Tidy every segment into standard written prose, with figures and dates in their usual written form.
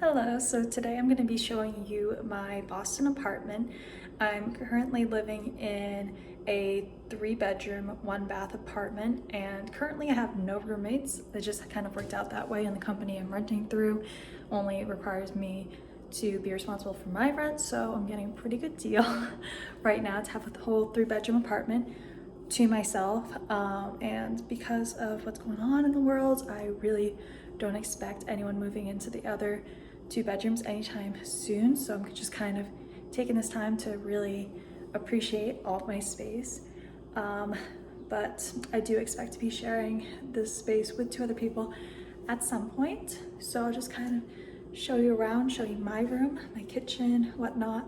Hello, so today I'm going to be showing you my Boston apartment. I'm currently living in a 3-bedroom, 1-bath apartment, and currently I have no roommates. It just kind of worked out that way, and the company I'm renting through only requires me to be responsible for my rent, so I'm getting a pretty good deal right now to have a whole 3-bedroom apartment to myself. And because of what's going on in the world, I really don't expect anyone moving into the other 2 bedrooms anytime soon, so I'm just kind of taking this time to really appreciate all of my space. But I do expect to be sharing this space with 2 other people at some point, so I'll just kind of show you around, show you my room, my kitchen, whatnot.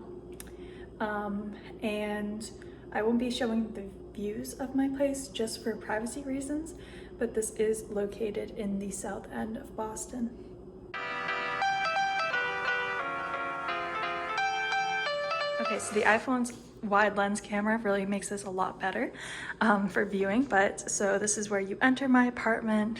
And I won't be showing the views of my place just for privacy reasons, but this is located in the south end of Boston. Okay, so the iPhone's wide lens camera really makes this a lot better for viewing, but so this is where you enter my apartment,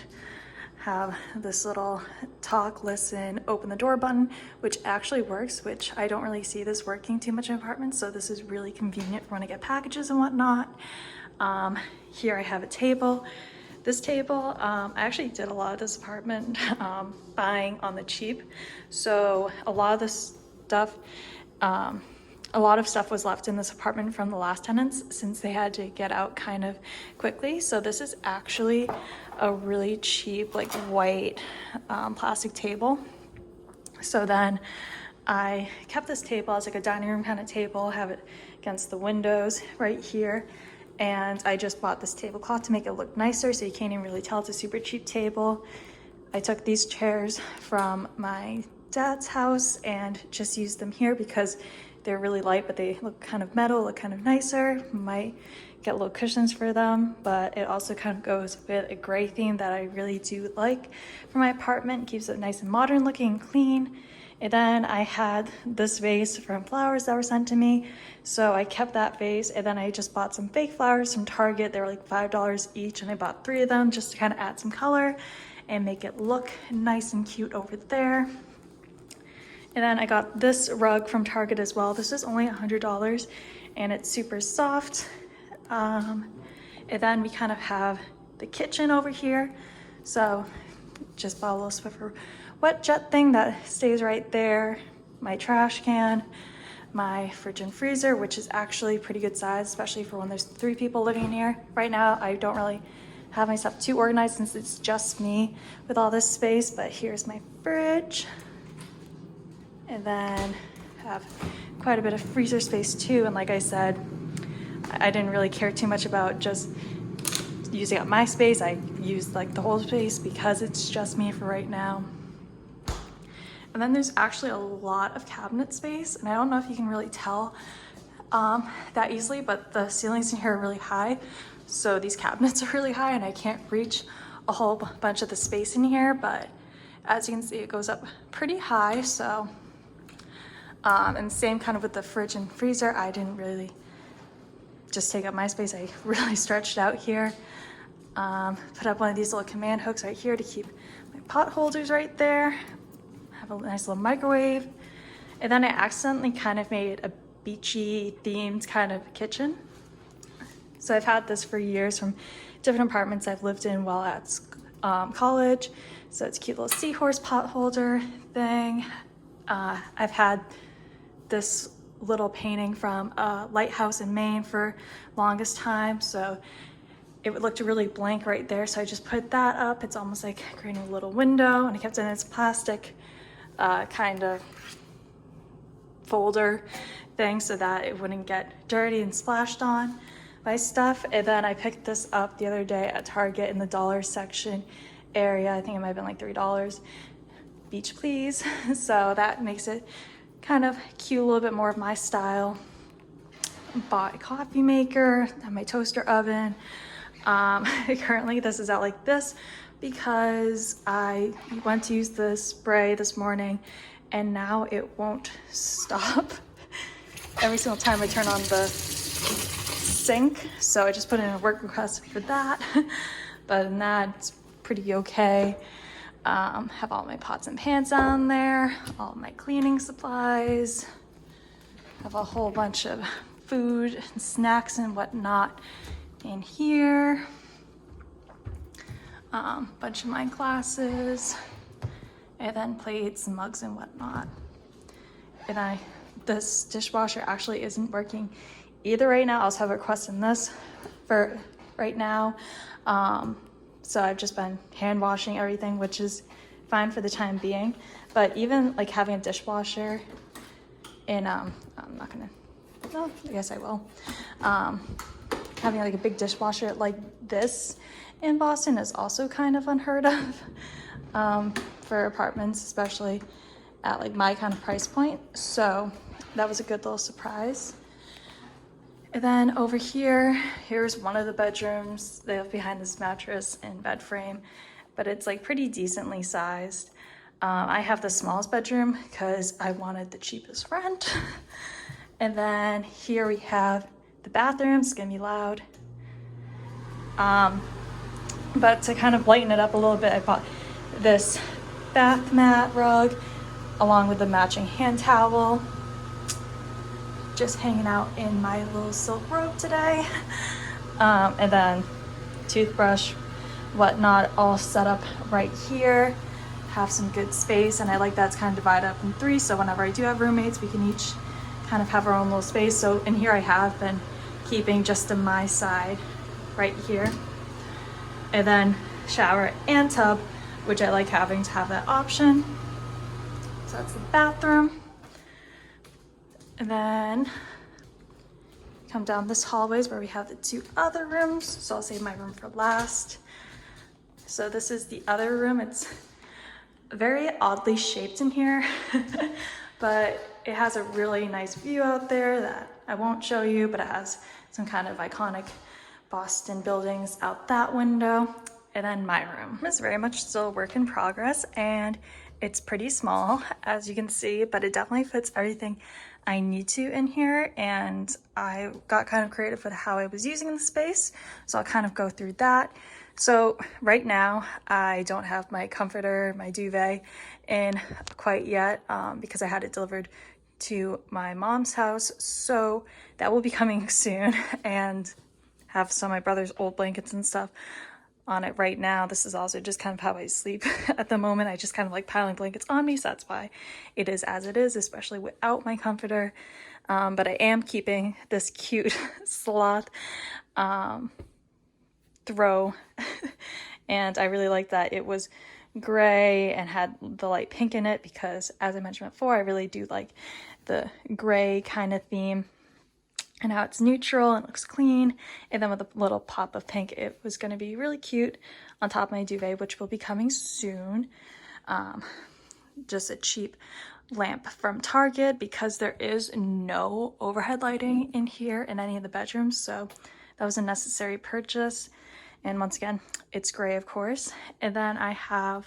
have this little talk, listen, open the door button, which actually works, which I don't really see this working too much in apartments, so this is really convenient for when I get packages and whatnot. Here I have a table. This table, I actually did a lot of this apartment buying on the cheap, so a lot of stuff was left in this apartment from the last tenants since they had to get out kind of quickly. So this is actually a really cheap, like white plastic table. So then I kept this table as like a dining room kind of table, have it against the windows right here. And I just bought this tablecloth to make it look nicer, so you can't even really tell it's a super cheap table. I took these chairs from my dad's house and just used them here because they're really light, but they look kind of metal, look kind of nicer. Might get little cushions for them, but it also kind of goes with a gray theme that I really do like for my apartment. Keeps it nice and modern looking and clean. And then I had this vase from flowers that were sent to me, so I kept that vase. And then I just bought some fake flowers from Target. They were like $5 each, and I bought 3 of them just to kind of add some color and make it look nice and cute over there. And then I got this rug from Target as well. This is only $100 and it's super soft. And then we kind of have the kitchen over here. So just bought a little Swiffer wet jet thing that stays right there. My trash can, my fridge and freezer, which is actually pretty good size, especially for when there's 3 people living here. Right now, I don't really have my stuff too organized since it's just me with all this space, but here's my fridge. And then have quite a bit of freezer space too. And like I said, I didn't really care too much about just using up my space. I used like the whole space because it's just me for right now. And then there's actually a lot of cabinet space, and I don't know if you can really tell that easily, but the ceilings in here are really high. So these cabinets are really high and I can't reach a whole bunch of the space in here, but as you can see, it goes up pretty high. So and same kind of with the fridge and freezer. I didn't really just take up my space. I really stretched out here. Put up one of these little command hooks right here to keep my pot holders right there. Have a nice little microwave. And then I accidentally kind of made a beachy themed kind of kitchen. So I've had this for years from different apartments I've lived in while at college. So it's a cute little seahorse pot holder thing. I've had this little painting from a lighthouse in Maine for longest time, so it looked really blank right there, so I just put that up. It's almost like creating a little window, and I kept it in its plastic kind of folder thing so that it wouldn't get dirty and splashed on my stuff. And then I picked this up the other day at Target in the dollar section area. I think it might have been like $3. Beach please. So that makes it kind of cute, a little bit more of my style. Bought a coffee maker, have my toaster oven. Currently this is out like this because I went to use the spray this morning and now it won't stop every single time I turn on the sink. So I just put in a work request for that. But other than that, it's pretty okay. Have all my pots and pans down there, all my cleaning supplies. Have a whole bunch of food and snacks and whatnot in here. Bunch of my glasses, and then plates and mugs and whatnot. And this dishwasher actually isn't working either right now. I also have a request in this for right now. So I've just been hand washing everything, which is fine for the time being. But even like having a dishwasher in, I'm not gonna, well, I guess I will. Having like a big dishwasher like this in Boston is also kind of unheard of for apartments, especially at like my kind of price point. So that was a good little surprise. And then over here, here's one of the bedrooms. They have behind this mattress and bed frame, but it's like pretty decently sized. I have the smallest bedroom because I wanted the cheapest rent. And then here we have the bathroom. It's gonna be loud. But to kind of lighten it up a little bit, I bought this bath mat rug along with the matching hand towel. Just hanging out in my little silk robe today. And then toothbrush, whatnot, all set up right here. Have some good space, and I like that it's kind of divided up in three, so whenever I do have roommates, we can each kind of have our own little space. So in here I have been keeping just to my side right here. And then shower and tub, which I like having to have that option. So that's the bathroom. And then come down this hallways where we have the two other rooms. So I'll save my room for last. So this is the other room. It's very oddly shaped in here, but it has a really nice view out there that I won't show you, but it has some kind of iconic Boston buildings out that window. And then my room is very much still a work in progress, and it's pretty small, as you can see, but it definitely fits everything I need to in here. And I got kind of creative with how I was using the space, so I'll kind of go through that. So right now I don't have my comforter, my duvet in quite yet because I had it delivered to my mom's house, so that will be coming soon. And have some of my brother's old blankets and stuff on it right now. This is also just kind of how I sleep at the moment. I just kind of like piling blankets on me, so that's why it is as it is, especially without my comforter. But I am keeping this cute sloth throw and I really like that it was gray and had the light pink in it, because as I mentioned before, I really do like the gray kind of theme and how it's neutral and looks clean. And then with a little pop of pink, it was going to be really cute on top of my duvet, which will be coming soon. Just a cheap lamp from Target, because there is no overhead lighting in here in any of the bedrooms, so that was a necessary purchase. And once again, it's gray, of course. And then I have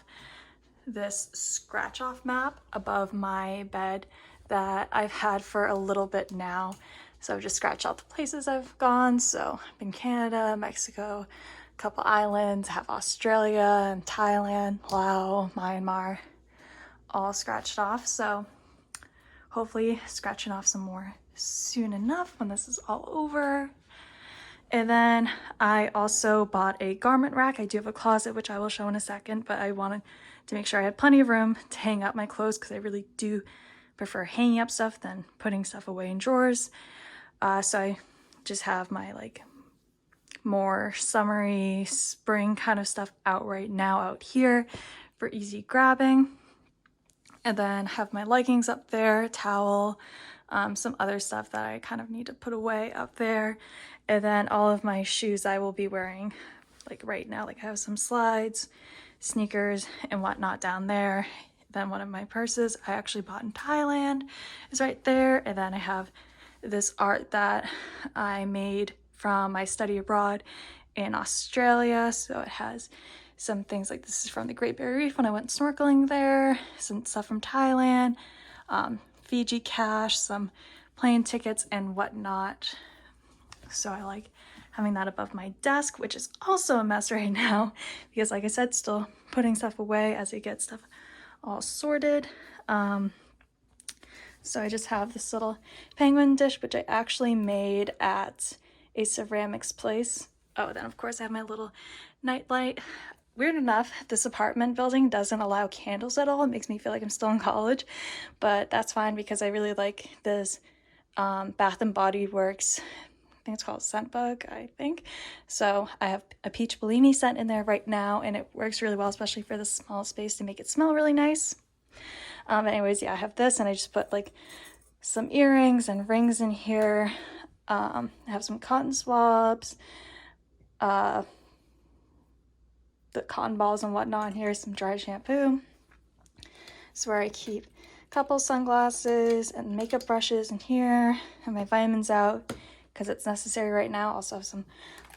this scratch off map above my bed that I've had for a little bit now. So I've just scratched out the places I've gone. So I've been Canada, Mexico, a couple islands, have Australia and Thailand, Laos, Myanmar, all scratched off. So hopefully scratching off some more soon enough when this is all over. And then I also bought a garment rack. I do have a closet, which I will show in a second, but I wanted to make sure I had plenty of room to hang up my clothes, because I really do prefer hanging up stuff than putting stuff away in drawers. So I just have my like more summery spring kind of stuff out right now out here for easy grabbing. And then have my leggings up there, towel, some other stuff that I kind of need to put away up there. And then all of my shoes I will be wearing like right now. Like I have some slides, sneakers and whatnot down there. Then one of my purses I actually bought in Thailand is right there. And then I have this art that I made from my study abroad in Australia. So it has some things like, this is from the Great Barrier Reef when I went snorkeling there, some stuff from Thailand, Fiji cash, some plane tickets and whatnot. So I like having that above my desk, which is also a mess right now because, like I said, still putting stuff away as I get stuff all sorted. So I just have this little penguin dish, which I actually made at a ceramics place. Oh, then of course I have my little night light. Weird enough, this apartment building doesn't allow candles at all. It makes me feel like I'm still in college, but that's fine because I really like this Bath and Body Works, I think it's called Scent Bug, I think. So I have a peach Bellini scent in there right now, and it works really well, especially for this small space, to make it smell really nice. Anyways, yeah, I have this, and I just put like some earrings and rings in here. I have some cotton swabs, the cotton balls and whatnot in here, some dry shampoo. This is where I keep a couple sunglasses and makeup brushes in here, and my vitamins out because it's necessary right now. Also have some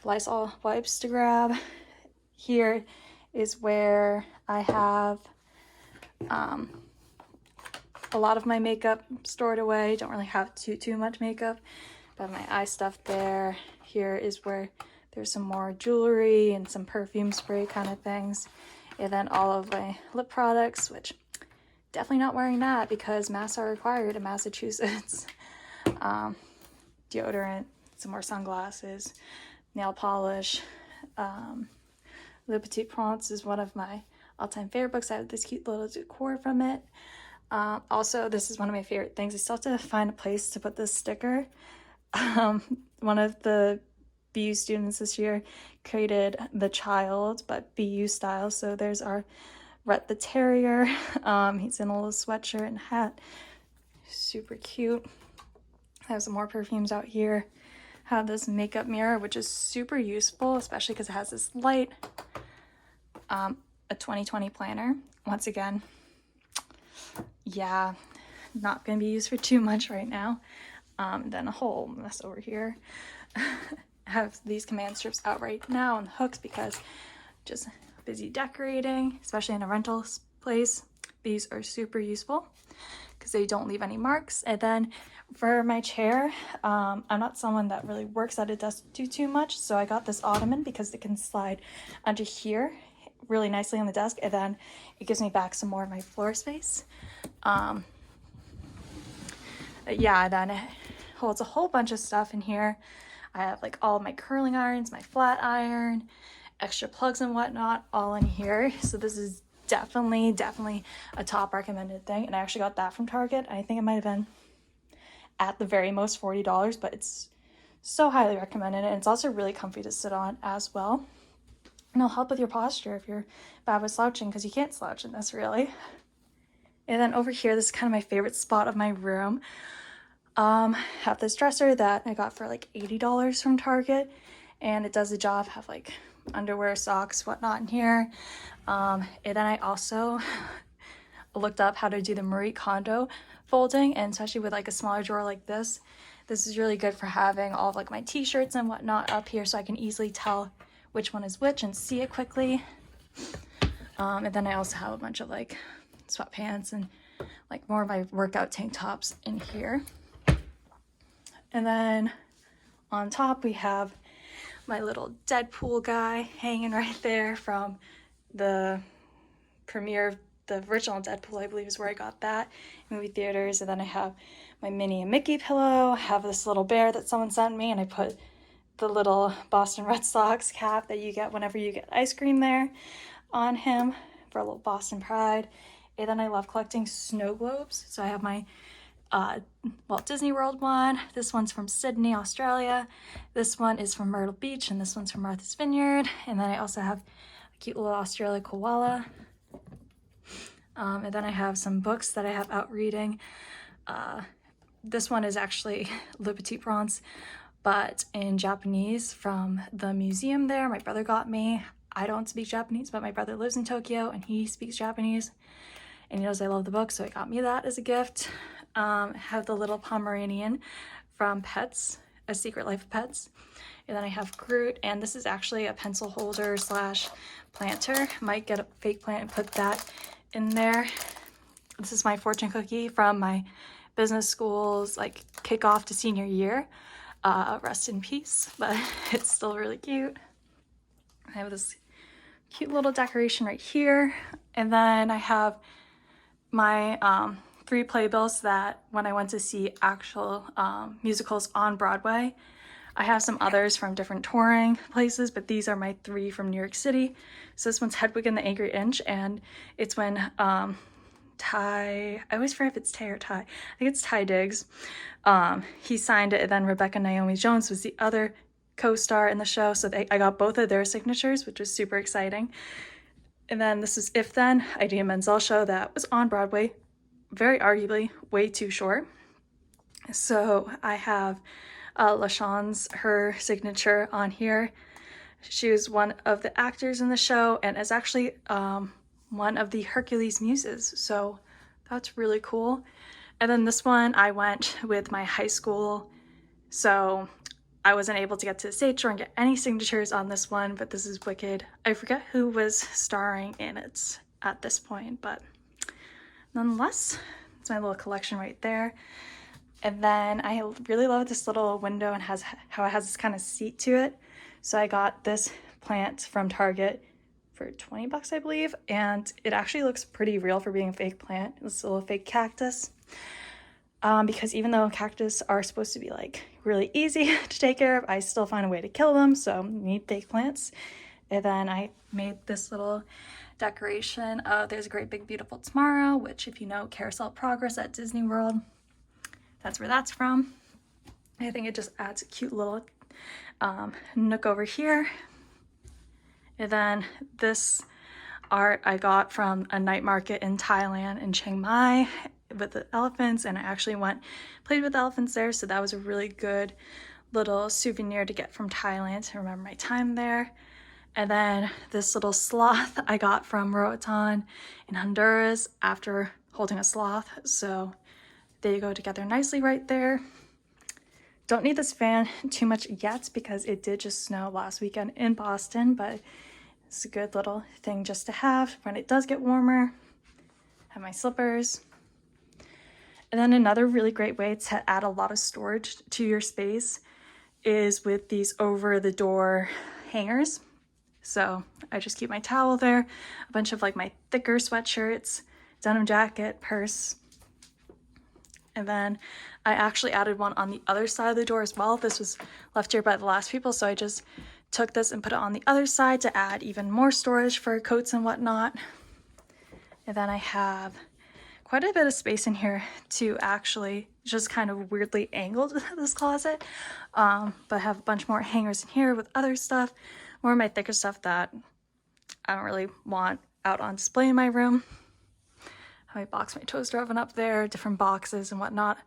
Lysol wipes to grab. Here is where I have a lot of my makeup stored away. Don't really have too much makeup, but my eye stuff there. Here is where there's some more jewelry and some perfume spray kind of things. And then all of my lip products, which definitely not wearing that because masks are required in Massachusetts. Deodorant, some more sunglasses, nail polish. Le Petit Prince is one of my all-time favorite books. I have this cute little decor from it. Also, this is one of my favorite things. I still have to find a place to put this sticker. One of the BU students this year created the child, but BU style. So there's our Rhett the Terrier. He's in a little sweatshirt and hat. Super cute. I have some more perfumes out here. Have this makeup mirror, which is super useful, especially because it has this light. A 2020 planner. Once again, yeah, not going to be used for too much right now. Then a whole mess over here. I have these command strips out right now on the hooks because just busy decorating, especially in a rental place. These are super useful because they don't leave any marks. And then for my chair, I'm not someone that really works at a desk too much, so I got this ottoman because it can slide under here really nicely on the desk, and then it gives me back some more of my floor space. Yeah, then it holds a whole bunch of stuff in here. I have like all of my curling irons, my flat iron, extra plugs and whatnot all in here. So this is definitely a top recommended thing, and I actually got that from Target. I think it might have been at the very most $40, but it's so highly recommended, and it's also really comfy to sit on as well. And it'll help with your posture if you're bad with slouching, because you can't slouch in this really. And then over here, this is kind of my favorite spot of my room. Have this dresser that I got for like $80 from Target, and it does the job. Have like underwear, socks, whatnot in here. And then I also looked up how to do the Marie Kondo folding, and especially with like a smaller drawer like this is really good for having all of like my t-shirts and whatnot up here, so I can easily tell which one is which and see it quickly. And then I also have a bunch of like sweatpants and like more of my workout tank tops in here. And then on top we have my little Deadpool guy hanging right there from the premiere of the original Deadpool, I believe is where I got that, movie theaters. And then I have my Minnie and Mickey pillow. I have this little bear that someone sent me, and I put the little Boston Red Sox cap that you get whenever you get ice cream there on him for a little Boston pride. And then I love collecting snow globes. So I have my Walt Disney World one. This one's from Sydney, Australia. This one is from Myrtle Beach, and this one's from Martha's Vineyard. And then I also have a cute little Australia koala. And then I have some books that I have out reading. This one is actually Le Petit Prince, but in Japanese from the museum there. My brother got me. I don't speak Japanese, but my brother lives in Tokyo and he speaks Japanese, and he knows I love the book, so he got me that as a gift. Have the little Pomeranian from Pets, A Secret Life of Pets. And then I have Groot, and this is actually a pencil holder slash planter. Might get a fake plant and put that in there. This is my fortune cookie from my business school's like kickoff to senior year. rest in peace, but it's still really cute. I have this cute little decoration right here, and then I have my 3 playbills that when I went to see actual musicals on Broadway. I have some others from different touring places, but these are my 3 from New York City. So this one's Hedwig and the Angry Inch, and it's when I always forget if it's Tay or Ty. I think it's Ty Diggs. He signed it, and then Rebecca Naomi Jones was the other co-star in the show, so I got both of their signatures, which was super exciting. And then this is If Then, Idina Menzel show that was on Broadway, very arguably way too short. So I have LaShawne's, her signature on here. She was one of the actors in the show and is actually one of the Hercules muses, so that's really cool. And then this one, I went with my high school, so I wasn't able to get to the stage door and get any signatures on this one, but this is wicked. I forget who was starring in it at this point, but nonetheless, it's my little collection right there. And then I really love this little window and how it has this kind of seat to it. So I got this plant from Target for 20 bucks, I believe, and it actually looks pretty real for being a fake plant. It's a little fake cactus. Because even though cactus are supposed to be like really easy to take care of, I still find a way to kill them, so you need fake plants. And then I made this little decoration of There's a Great Big Beautiful Tomorrow, which if you know Carousel Progress at Disney World, that's where that's from. I think it just adds a cute little nook over here. And then this art I got from a night market in Thailand, in Chiang Mai, with the elephants, and I actually played with elephants there, so that was a really good little souvenir to get from Thailand to remember my time there. And then this little sloth I got from Roatan in Honduras after holding a sloth, so they go together nicely right there. Don't need this fan too much yet because it did just snow last weekend in Boston, but it's a good little thing just to have when it does get warmer. Have my slippers. And then another really great way to add a lot of storage to your space is with these over-the-door hangers. So I just keep my towel there, a bunch of like my thicker sweatshirts, denim jacket, purse. And then I actually added one on the other side of the door as well. This was left here by the last people, so I just took this and put it on the other side to add even more storage for coats and whatnot. And then I have quite a bit of space in here to actually just kind of weirdly angled this closet, but I have a bunch more hangers in here with other stuff, more of my thicker stuff that I don't really want out on display in my room. I box my toaster oven up there, different boxes and whatnot,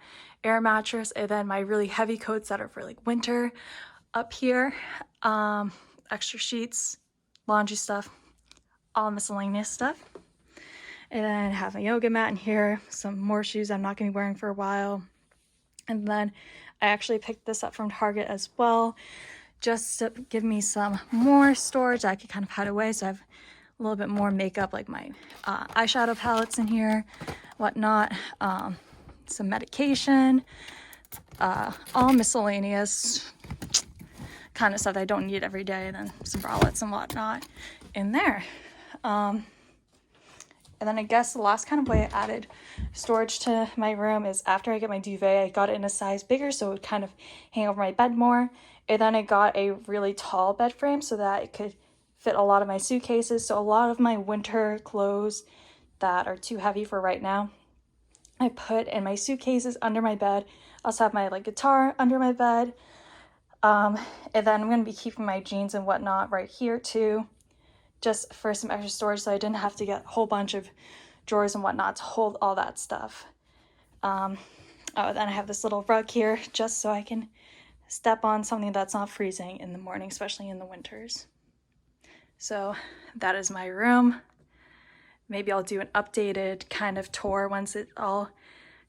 air mattress, and then my really heavy coats that are for like winter up here, extra sheets, laundry stuff, all miscellaneous stuff. And then I have a yoga mat in here, some more shoes I'm not going to be wearing for a while. And then I actually picked this up from Target as well, just to give me some more storage I could kind of hide away. So I have a little bit more makeup, like my eyeshadow palettes in here, whatnot, some medication, all miscellaneous kind of stuff that I don't need every day, and then some bralettes and whatnot in there. And then I guess the last kind of way I added storage to my room is after I get my duvet, I got it in a size bigger so it would kind of hang over my bed more. And then I got a really tall bed frame so that it could fit a lot of my suitcases. So a lot of my winter clothes that are too heavy for right now, I put in my suitcases under my bed. I also have my like guitar under my bed. And then I'm going to be keeping my jeans and whatnot right here too, just for some extra storage so I didn't have to get a whole bunch of drawers and whatnot to hold all that stuff. Then I have this little rug here just so I can step on something that's not freezing in the morning, especially in the winters. So that is my room. Maybe I'll do an updated kind of tour once it's all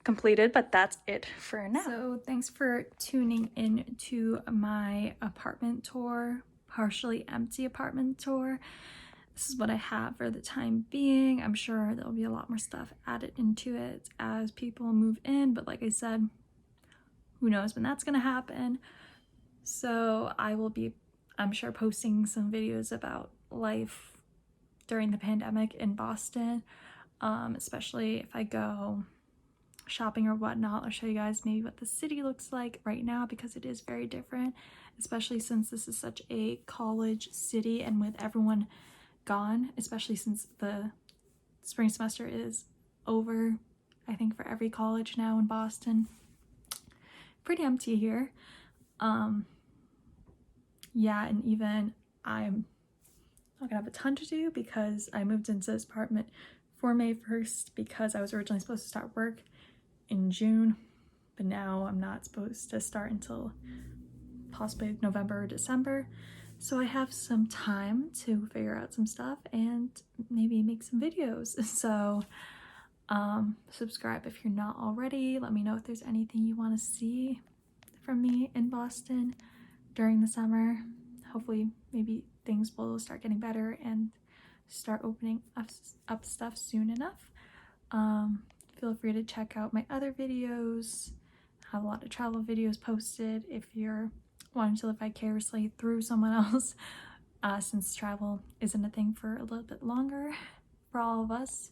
completed, but that's it for now. So thanks for tuning in to my apartment tour, partially empty apartment tour. This is what I have for the time being. I'm sure there'll be a lot more stuff added into it as people move in, but like I said, who knows when that's gonna happen. So I will be, I'm sure, posting some videos about life during the pandemic in Boston, especially if I go shopping or whatnot. I'll show you guys maybe what the city looks like right now, because it is very different, especially since this is such a college city and with everyone gone, especially since the spring semester is over, I think, for every college now in Boston. Pretty empty here. Yeah, and even I'm not gonna have a ton to do because I moved into this apartment for May 1st because I was originally supposed to start work in June, but now I'm not supposed to start until possibly November or December. So I have some time to figure out some stuff and maybe make some videos. So subscribe if you're not already. Let me know if there's anything you want to see from me in Boston during the summer. Hopefully maybe things will start getting better and start opening up stuff soon enough. Feel free to check out my other videos. I have a lot of travel videos posted if you're wanting to live vicariously through someone else, since travel isn't a thing for a little bit longer for all of us.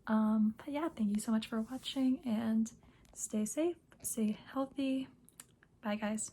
But yeah, thank you so much for watching, and stay safe, stay healthy. Bye guys.